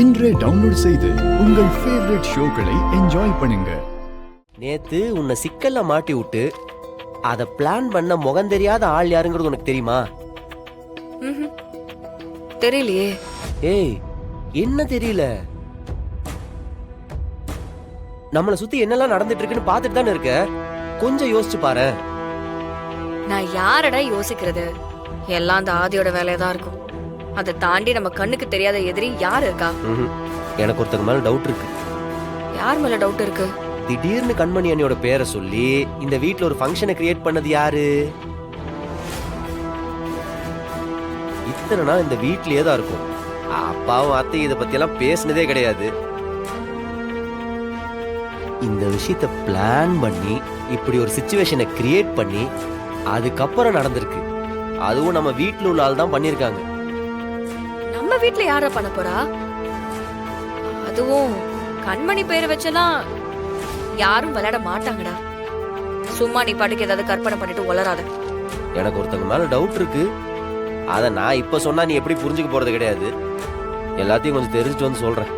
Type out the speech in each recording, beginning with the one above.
இன்றே டவுன்லோட் செய்து உங்கள் ஃபேவரட் ஷோக்களை என்ஜாய் பண்ணுங்க. நேத்து உன்னை சிக்கல்ல மாட்டி விட்டு அத பிளான் பண்ண முகம் தெரியாத ஆள் யாருங்கிறது உனக்கு தெரியுமா? தெரியலையே. ஏய், என்ன தெரியல? நம்மளை சுத்தி என்னெல்லாம் நடந்துட்டு இருக்குன்னு பாத்துட்டு தானே இருக்க. கொஞ்சம் யோசிச்சு பாரு. நான் யாரடா யோசிக்கிறது? எல்லாம் அந்த ஆதியோட வேலையதான் இருக்கும். அதை தாண்டி நம்ம கண்ணுக்கு தெரியாத எதிரி யார் இருக்கா? எனக்கு ஒருத்தங்க மேல டவுட் இருக்கு. யார் மேல டவுட் இருக்கு? திடீர்னு கண்மணி அண்ணியோட பேரை சொல்லி இந்த வீட்ல ஒரு ஃபங்க்ஷனை கிரியேட் பண்ணது யாரு? இத்தனை நாள் இந்த வீட்லயே தான் இருக்கும். அப்பாவும் அத்தை இதை பத்தி எல்லாம் பேசினதே கிடையாது. இந்த விஷயத்தை பிளான் பண்ணி இப்படி ஒரு சிச்சுவேஷனை கிரியேட் பண்ணி அதுக்கப்புறம் நடந்திருக்கு. அதுவும் நம்ம வீட்டுல உள்ள ஆள் தான் பண்ணிருக்காங்க. நம்ம வீட்டுல யார பண்ண போறா? அதுவும் கண்மணி பேரை வச்செல்லாம் யாரும் விளையாட மாட்டாங்கடா. சும்மா நீ பாட்டுக்கு ஏதாவது கற்பனை பண்ணிட்டு வளராத. எனக்கு ஒருத்தங்க மேல டவுட் இருக்கு. அத நான் இப்ப சொன்னா நீ எப்படி புரிஞ்சுக்க போறது கிடையாது. எல்லாத்தையும் கொஞ்சம் தெரிஞ்சுட்டு வந்து சொல்றேன்.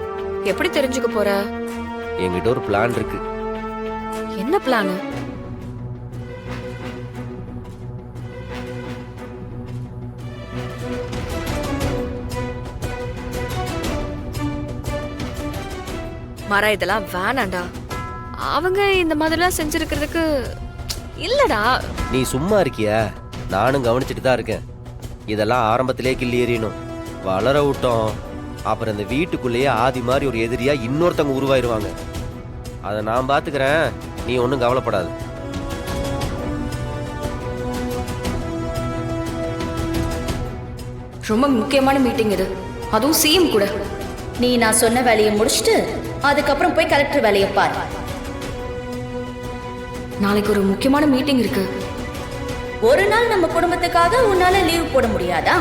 எப்படி தெரிஞ்சுக்க போற? என்கிட்ட ஒரு பிளான் இருக்கு. என்ன பிளான்? மர இதெல்லாம் வேணாண்டா. அவங்க இந்த மாதிரிலாம் செஞ்சிருக்கிறதுக்கு இல்லடா. நீ சும்மா இருக்கியா? நானும் கவனிச்சுட்டு தான் இருக்கேன். இதெல்லாம் ஆரம்பத்திலே கிள்ளி எறியணும். வளர விட்டோம், அப்புறம் இந்த வீட்டுக்குள்ளேயே ஆதி மாதிரி ஒரு எதிரியா இன்னொருத்தவங்க உருவாயிருவாங்க. அதை நான் பாத்துக்கிறேன், நீ ஒன்றும் கவலைப்படாது. ரொம்ப முக்கியமான மீட்டிங் இது, அதுவும் சிஎம் கூட. நீ நான் சொன்ன வேலையை முடிச்சுட்டு அதுக்கப்புறம் போய் கலெக்டர் வேலையை பாரு. நாளைக்கு ஒரு முக்கியமான மீட்டிங் இருக்கு. ஒரு நாள் நம்ம குடும்பத்துக்காக உன்னால லீவ் போட முடியாதா?